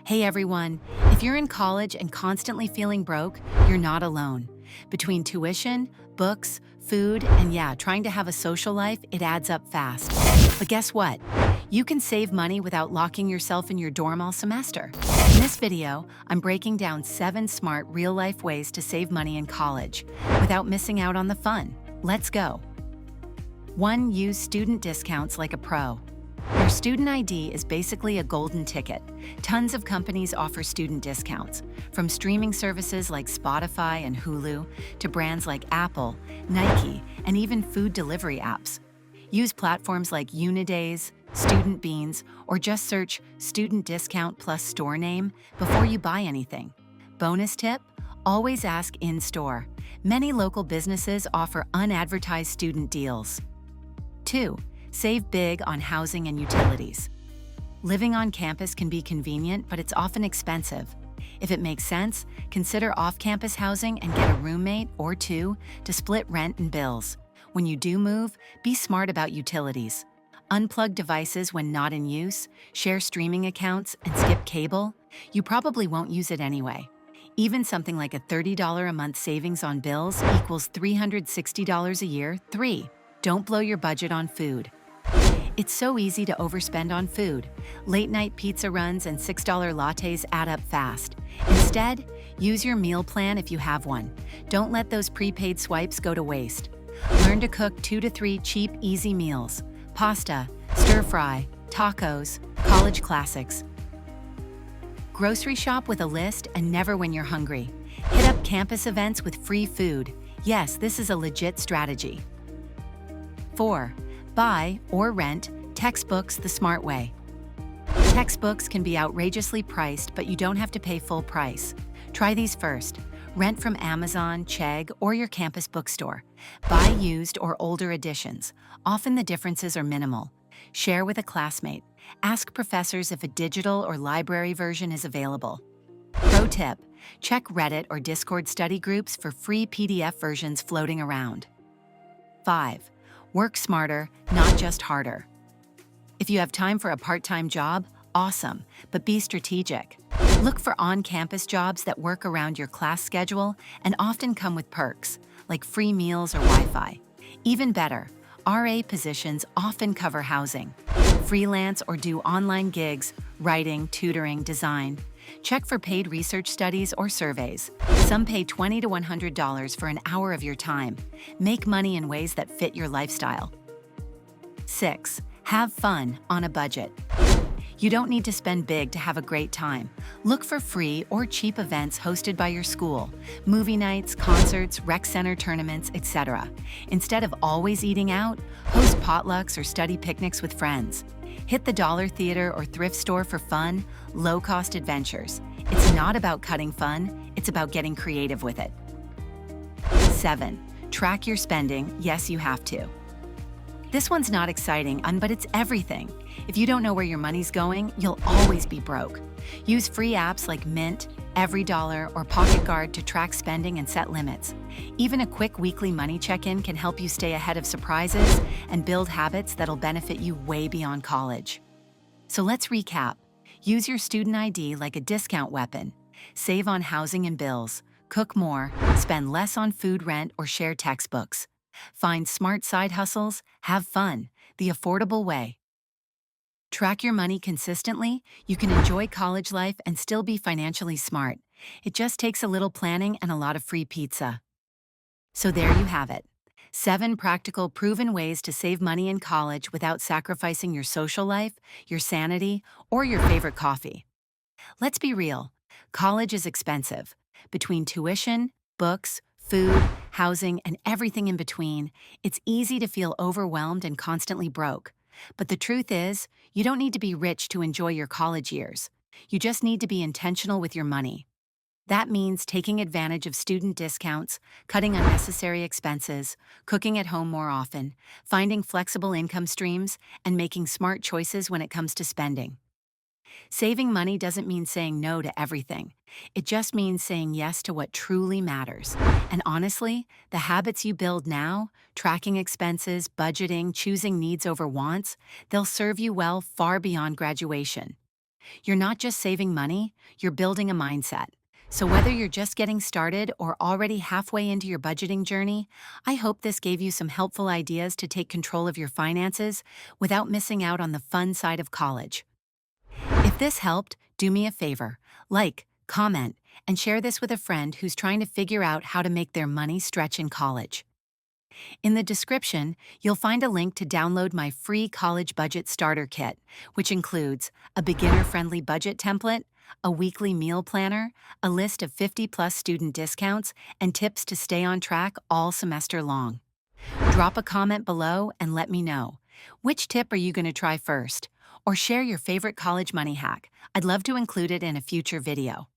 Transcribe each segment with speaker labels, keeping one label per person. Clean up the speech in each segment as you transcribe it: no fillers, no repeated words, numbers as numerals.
Speaker 1: Hey everyone, if you're in college and constantly feeling broke, you're not alone. Between tuition, books, food, and trying to have a social life, it adds up fast. But guess what? You can save money without locking yourself in your dorm all semester. In this video, I'm breaking down 7 smart real-life ways to save money in college without missing out on the fun. Let's go. 1. Use student discounts like a pro. Your student ID is basically a golden ticket. Tons of companies offer student discounts, from streaming services like Spotify and Hulu to brands like Apple, Nike, and even food delivery apps. Use platforms like Unidays, Student Beans, or just search Student Discount plus store name before you buy anything. Bonus tip: always ask in-store. Many local businesses offer unadvertised student deals. 2. Save big on housing and utilities. Living on campus can be convenient, but it's often expensive. If it makes sense, consider off-campus housing and get a roommate or two to split rent and bills. When you do move, be smart about utilities. Unplug devices when not in use, share streaming accounts, and skip cable. You probably won't use it anyway. Even something like a $30 a month savings on bills equals $360 a year. 3. Don't blow your budget on food. It's so easy to overspend on food. Late-night pizza runs and $6 lattes add up fast. Instead, use your meal plan if you have one. Don't let those prepaid swipes go to waste. Learn to cook 2 to 3 cheap, easy meals. Pasta, stir-fry, tacos, college classics. Grocery shop with a list and never when you're hungry. Hit up campus events with free food. Yes, this is a legit strategy. 4. Buy or rent textbooks the smart way. Textbooks can be outrageously priced, but you don't have to pay full price. Try these first. Rent from Amazon, Chegg, or your campus bookstore. Buy used or older editions. Often the differences are minimal. Share with a classmate. Ask professors if a digital or library version is available. Pro tip: check Reddit or Discord study groups for free PDF versions floating around. 5. Work smarter, not just harder. If you have time for a part-time job, awesome, but be strategic. Look for on-campus jobs that work around your class schedule and often come with perks, like free meals or Wi-Fi. Even better, RA positions often cover housing. Freelance or do online gigs, writing, tutoring, design. Check for paid research studies or surveys. Some pay $20 to $100 for an hour of your time. Make money in ways that fit your lifestyle. 6. Have fun on a budget. You don't need to spend big to have a great time. Look for free or cheap events hosted by your school, movie nights, concerts, rec center tournaments, etc. Instead of always eating out, host potlucks or study picnics with friends. Hit the dollar theater or thrift store for fun, low-cost adventures. It's not about cutting fun, it's about getting creative with it. 7. Track your spending. Yes, you have to. This one's not exciting, but it's everything. If you don't know where your money's going, you'll always be broke. Use free apps like Mint, EveryDollar, or Pocket Guard to track spending and set limits. Even a quick weekly money check-in can help you stay ahead of surprises and build habits that'll benefit you way beyond college. So let's recap. Use your student ID like a discount weapon. Save on housing and bills. Cook more. Spend less on food, rent, or share textbooks. Find smart side hustles. Have fun. The affordable way. Track your money consistently. You can enjoy college life and still be financially smart. It just takes a little planning and a lot of free pizza. So there you have it. 7 practical, proven ways to save money in college without sacrificing your social life, your sanity, or your favorite coffee. Let's be real. College is expensive. Between tuition, books, food, housing, and everything in between, it's easy to feel overwhelmed and constantly broke. But the truth is, you don't need to be rich to enjoy your college years. You just need to be intentional with your money. That means taking advantage of student discounts, cutting unnecessary expenses, cooking at home more often, finding flexible income streams, and making smart choices when it comes to spending. Saving money doesn't mean saying no to everything. It just means saying yes to what truly matters. And honestly, the habits you build now, tracking expenses, budgeting, choosing needs over wants, they'll serve you well far beyond graduation. You're not just saving money, you're building a mindset. So whether you're just getting started or already halfway into your budgeting journey, I hope this gave you some helpful ideas to take control of your finances without missing out on the fun side of college. If this helped, do me a favor, like, comment, and share this with a friend who's trying to figure out how to make their money stretch in college. In the description, you'll find a link to download my free college budget starter kit, which includes a beginner-friendly budget template, a weekly meal planner, a list of 50-plus student discounts, and tips to stay on track all semester long. Drop a comment below and let me know. Which tip are you going to try first? Or share your favorite college money hack. I'd love to include it in a future video.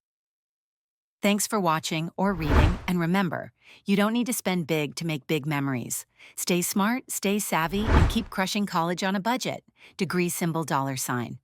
Speaker 1: Thanks for watching or reading, and remember, you don't need to spend big to make big memories. Stay smart, stay savvy, and keep crushing college on a budget. Degree symbol $.